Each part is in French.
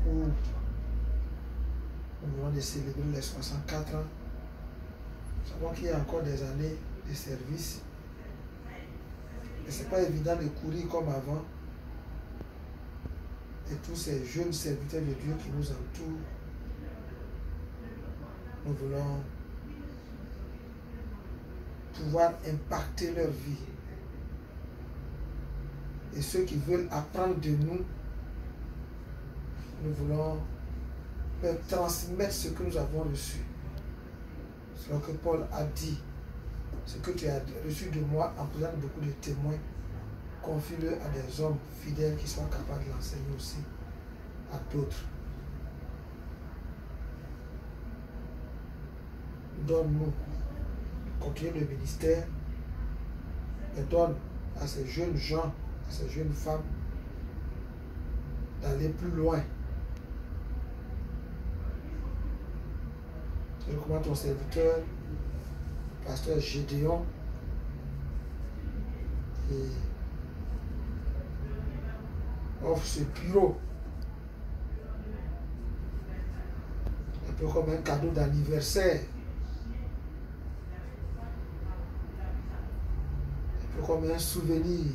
où nous venons de célébrer les 64 ans. Nous savons qu'il y a encore des années de service. Et ce n'est pas évident de courir comme avant. Et tous ces jeunes serviteurs de Dieu qui nous entourent, nous voulons pouvoir impacter leur vie. Et ceux qui veulent apprendre de nous, nous voulons leur transmettre ce que nous avons reçu. C'est ce que Paul a dit. Ce que tu as reçu de moi en faisant beaucoup de témoins, confie-le à des hommes fidèles qui sont capables de l'enseigner aussi à d'autres. Donne-nous continuer le ministère et donne à ces jeunes gens, à ces jeunes femmes d'aller plus loin. Je recommande ton serviteur, pasteur Gédéon, qui offre ce bureau un peu comme un cadeau d'anniversaire, un peu comme un souvenir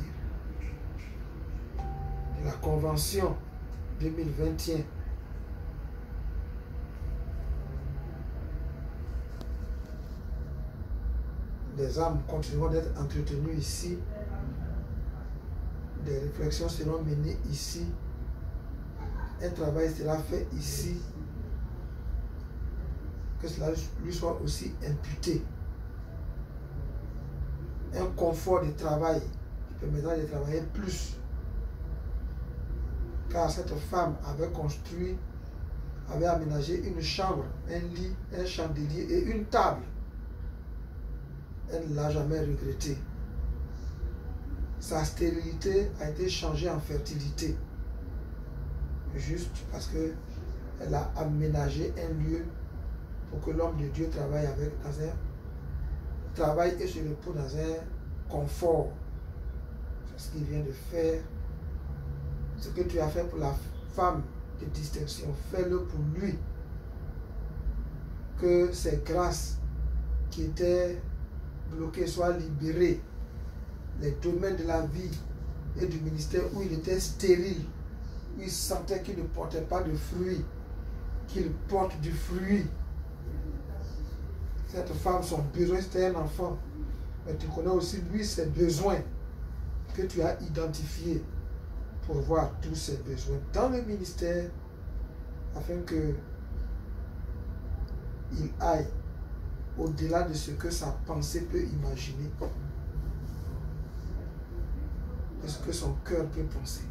de la convention 2021. Les âmes continueront d'être entretenues ici. Des réflexions seront menées ici. Un travail sera fait ici. Que cela lui soit aussi imputé. Un confort de travail qui permettra de travailler plus. Car cette femme avait construit, avait aménagé une chambre, un lit, un chandelier et une table. Elle ne l'a jamais regretté. Sa stérilité a été changée en fertilité. Juste parce qu'elle a aménagé un lieu pour que l'homme de Dieu travaille dans un travail et se repose dans un confort. C'est ce qu'il vient de faire. Ce que tu as fait pour la femme de distinction, fais-le pour lui. Que ces grâces qui étaient bloquées soient libérées. Les domaines de la vie et du ministère où il était stérile, où il sentait qu'il ne portait pas de fruits, qu'il porte du fruit. Cette femme, son besoin, c'était un enfant. Mais tu connais aussi, lui, ses besoins que tu as identifiés pour voir tous ses besoins dans le ministère afin que il aille au-delà de ce que sa pensée peut imaginer, de ce que son cœur peut penser.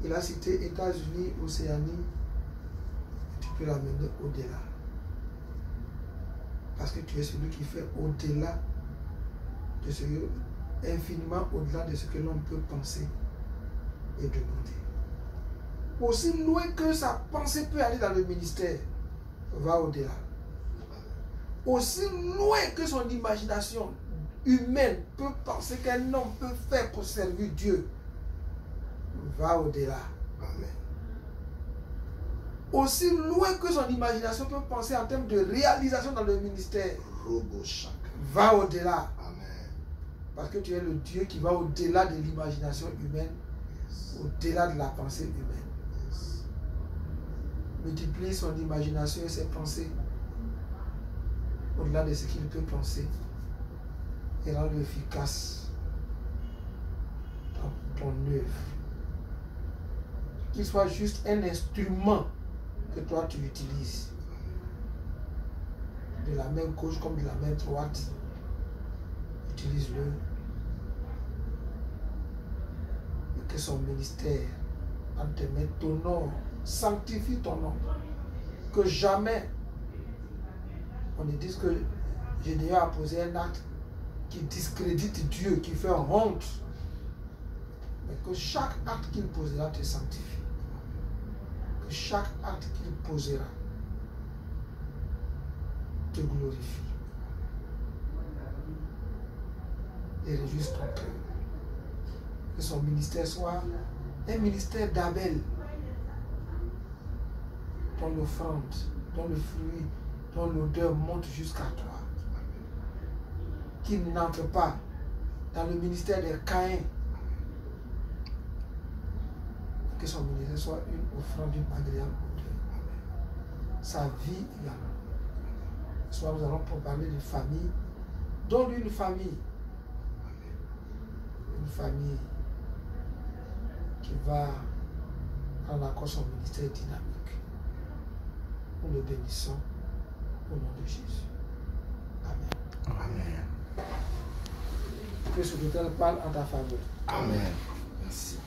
Il a cité États-Unis, Océanie, tu peux l'amener au-delà. Parce que tu es celui qui fait au-delà de ce que, infiniment au-delà de ce que l'homme peut penser et demander. Aussi loin que sa pensée peut aller dans le ministère, va au-delà. Aussi loin que son imagination humaine peut penser qu'un homme peut faire pour servir Dieu, va au-delà. Amen. Aussi loin que son imagination peut penser en termes de réalisation dans le ministère, va au-delà. Amen. Parce que tu es le Dieu qui va au-delà de l'imagination humaine, au-delà de la pensée humaine. Multiplie son imagination et ses pensées au-delà de ce qu'il peut penser et rend-le efficace dans ton œuvre. Qu'il soit juste un instrument que toi tu utilises de la main gauche comme de la main droite. Utilise-le et que son ministère en te mettre ton nom, sanctifie ton nom, que jamais on ne dise que Gédéon a posé un acte qui discrédite Dieu, qui fait honte, mais que chaque acte qu'il posera te sanctifie. Que chaque acte qu'il posera te glorifie et réjouisse ton cœur. Que son ministère soit un ministère d'Abel, dont l'offrande, dont le fruit, dont l'odeur monte jusqu'à toi. Qu'il n'entre pas dans le ministère des Caïns. Que son ministère soit une offrande d'une agréable odeur. Sa vie également. Ce soir, nous allons parler d'une famille, dont une famille. Une famille qui va rendre encore son ministère dynamique. Nous le bénissons au nom de Jésus. Amen. Amen. Que ce Autel parle en ta faveur. Amen. Merci.